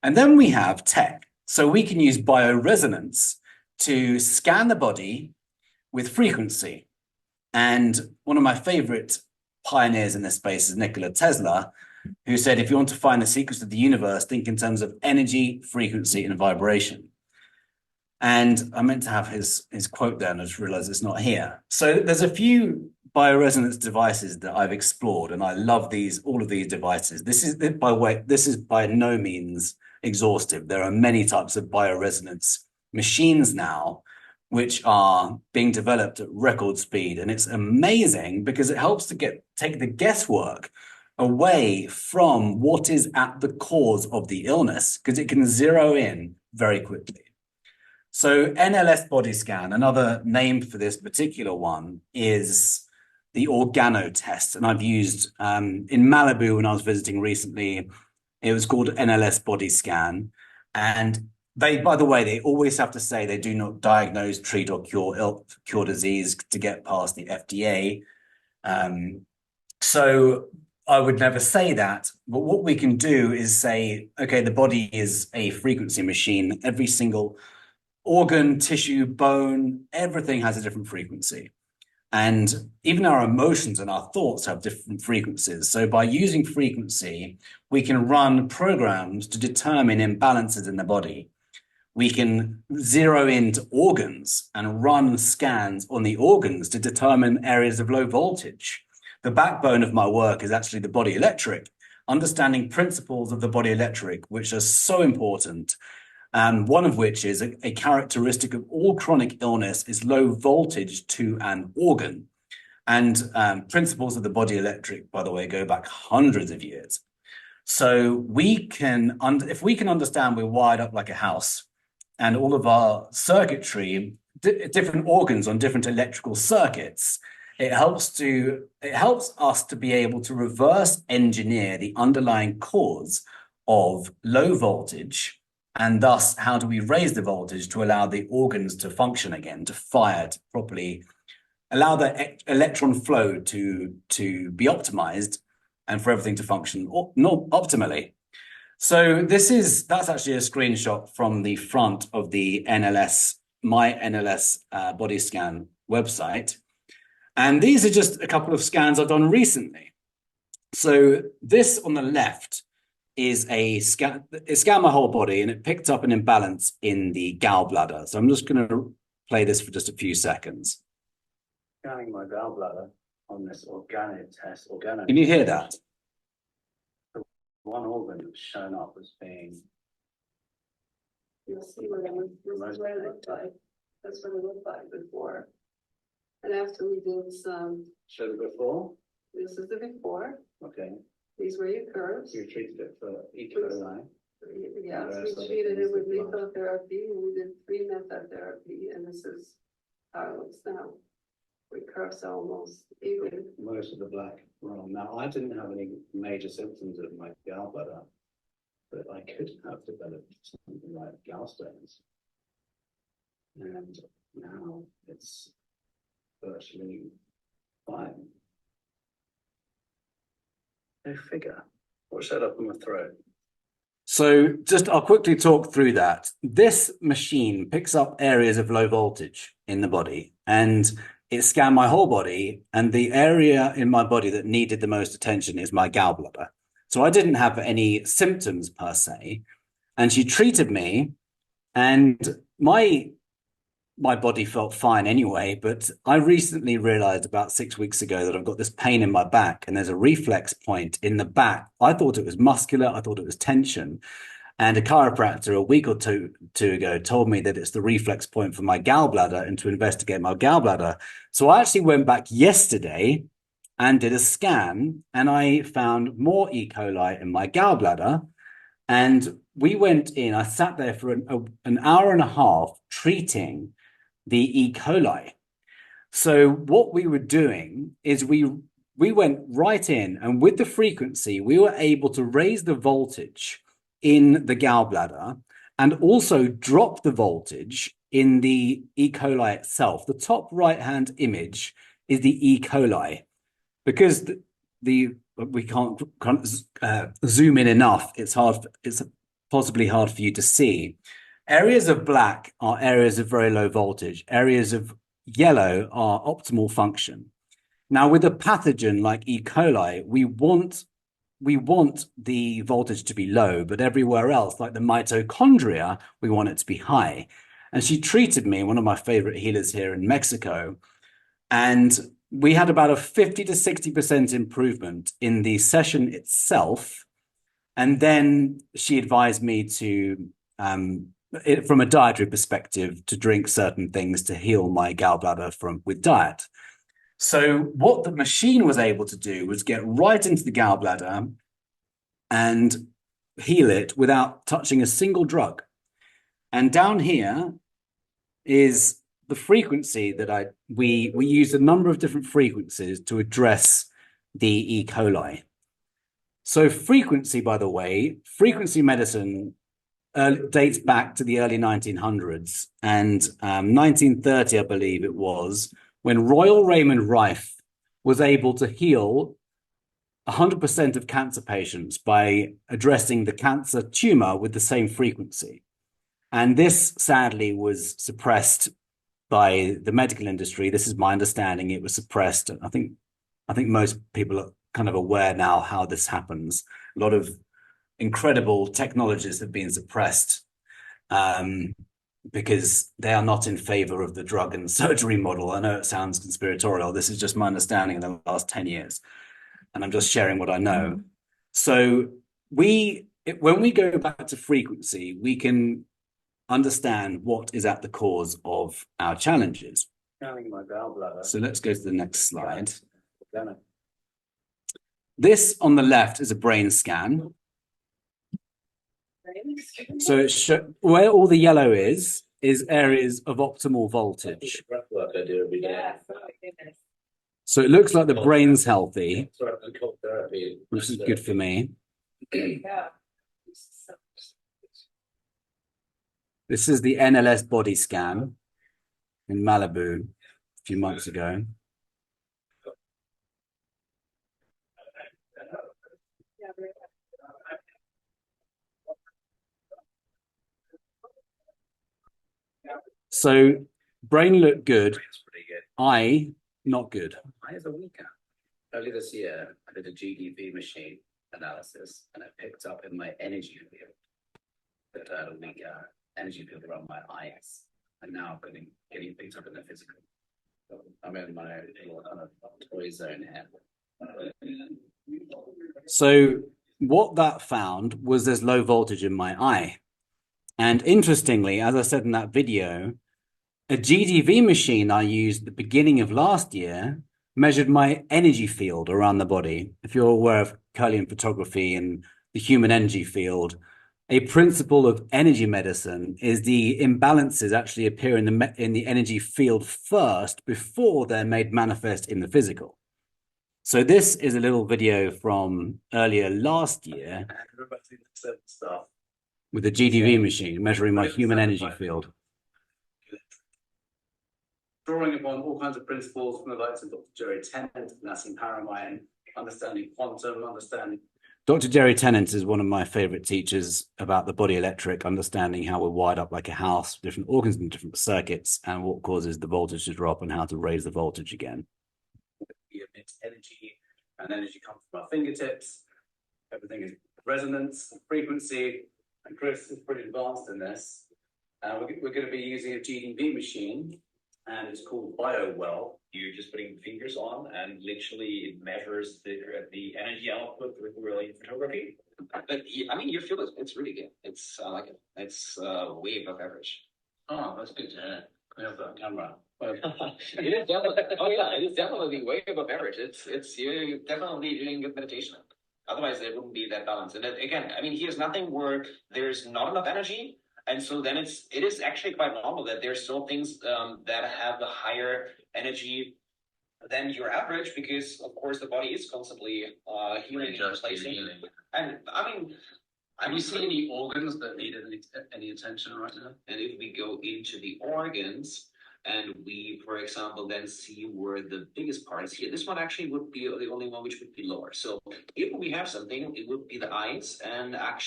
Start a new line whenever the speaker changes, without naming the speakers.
And then we have tech. So we can use bioresonance to scan the body with frequency. And one of my favorite pioneers in this space is Nikola Tesla, who said, if you want to find the secrets of the universe, think in terms of energy, frequency, and vibration. And I meant to have his quote there, and I just realized it's not here. So there's a few bioresonance devices that I've explored, and I love all of these devices. This is by no means exhaustive. There are many types of bioresonance machines now, which are being developed at record speed. And it's amazing because it helps to take the guesswork away from what is at the cause of the illness, because it can zero in very quickly. So NLS body scan, another name for this particular one is the organo test. And I've used in Malibu when I was visiting recently, it was called NLS body scan. And by the way, they always have to say they do not diagnose, treat, or cure disease to get past the FDA. So I would never say that. But what we can do is say, okay, the body is a frequency machine. Every single organ, tissue, bone, everything has a different frequency. And even our emotions and our thoughts have different frequencies. So by using frequency, we can run programs to determine imbalances in the body. We can zero into organs and run scans on the organs to determine areas of low voltage. The backbone of my work is actually the body electric, understanding principles of the body electric, which are so important. One of which is a characteristic of all chronic illness is low voltage to an organ. And principles of the body electric, by the way, go back hundreds of years. So if we can understand we're wired up like a house and all of our circuitry, different organs on different electrical circuits, it helps us to be able to reverse engineer the underlying cause of low voltage. And thus, how do we raise the voltage to allow the organs to function again, to fire, to properly allow the electron flow to be optimized and for everything to function optimally. So that's actually a screenshot from the front of the my NLS body scan website. And these are just a couple of scans I've done recently. So this on the left is it scanned my whole body and it picked up an imbalance in the gallbladder. So I'm just going to play this for just a few seconds.
Scanning my gallbladder on this organo test.
Can you hear that?
One organ was shown up as being.
You'll see what it looked like. That's what it looked like before. And after we did some.
Showed it before?
This is the before.
Okay.
These were your curves.
You treated it for E. coli.
Yes, we treated it with lethal therapy. We did 3 methodtherapy, and this is how it looks now. We curves are almost even.
Most of the black wrong. Now, I didn't have any major symptoms of my gallbladder, but I could have developed something like gallstones. And now it's virtually fine. No figure. What showed up in my throat?
So I'll quickly talk through that. This machine picks up areas of low voltage in the body, and it scanned my whole body, and the area in my body that needed the most attention is my gallbladder. So I didn't have any symptoms per se, and she treated me, and my body felt fine anyway, but I recently realized about 6 weeks ago that I've got this pain in my back and there's a reflex point in the back. I thought it was muscular. I thought it was tension. And a chiropractor a week or two ago told me that it's the reflex point for my gallbladder and to investigate my gallbladder. So I actually went back yesterday and did a scan, and I found more E. coli in my gallbladder. And we went in, I sat there for an hour and a half treating the E. coli. So what we were doing is we went right in, and with the frequency, we were able to raise the voltage in the gallbladder and also drop the voltage in the E. coli itself. The top right-hand image is the E. coli. Because we can't zoom in enough, it's possibly hard for you to see. Areas of black are areas of very low voltage. Areas of yellow are optimal function. Now, with a pathogen like E. coli, we want the voltage to be low, but everywhere else, like the mitochondria, we want it to be high. And she treated me, one of my favorite healers here in Mexico, and we had about a 50 to 60% improvement in the session itself. And then she advised me to, from a dietary perspective, to drink certain things to heal my gallbladder with diet. So what the machine was able to do was get right into the gallbladder and heal it without touching a single drug. And down here is the frequency that we used a number of different frequencies to address the E. coli. So frequency, by the way, frequency medicine dates back to the early 1900s, and 1930, I believe it was, when Royal Raymond Rife was able to heal 100% of cancer patients by addressing the cancer tumor with the same frequency. And this, sadly, was suppressed by the medical industry. This is my understanding. It was suppressed. I think most people are kind of aware now how this happens. A lot of incredible technologies have been suppressed because they are not in favor of the drug and surgery model. I know it sounds conspiratorial. This is just my understanding in the last 10 years. And I'm just sharing what I know. So when we go back to frequency, we can understand what is at the cause of our challenges. So let's go to the next slide. This on the left is a brain scan. So where all the yellow is areas of optimal voltage. So it looks like the brain's healthy, which is good for me. This is the NLS body scan in Malibu a few months ago. So brain looked good. Eye, not good.
Eye is a weaker. Early this year, I did a GDV machine analysis, and I picked up in my energy field that I had a weaker energy field around my eyes, and now I'm getting picked up in the physical. So I'm in my little kind of toy zone here.
So what that found was there's low voltage in my eye. And interestingly, as I said in that video, a GDV machine I used at the beginning of last year measured my energy field around the body. If you're aware of Kirlian photography and the human energy field, a principle of energy medicine is the imbalances actually appear in the energy field first before they're made manifest in the physical. So this is a little video from earlier last year with the GDV machine measuring my human energy field.
Drawing upon all kinds of principles from the likes of Dr. Jerry Tennant, Nassim Haramein, understanding quantum, understanding.
Dr. Jerry Tennant is one of my favorite teachers about the body electric, understanding how we're wired up like a house, different organs and different circuits, and what causes the voltage to drop and how to raise the voltage again.
We emit energy, and energy comes from our fingertips. Everything is resonance, frequency, and Chris is pretty advanced in this. We're going to be using a GDV machine, and it's called BioWell.
You're just putting fingers on, and literally it measures the energy output with really photography.
But I mean, your field it's really good. It's I like it. It's way above average.
Oh, that's good to hear. We have that camera.
It is definitely. Oh yeah, it is definitely way above average. It's you're definitely doing good meditation. Otherwise, there wouldn't be that balance. And then, again, I mean, here's nothing where there's not enough energy. And so then it is actually quite normal that there's still things that have the higher energy than your average, because of course the body is constantly healing and replacing. And I mean,
Have you seen any organs that need any attention right now?
and if we go into the organs and we, for example, then see where the biggest part is here, this one actually would be the only one which would be lower. So if we have something, it would be the eyes, and actually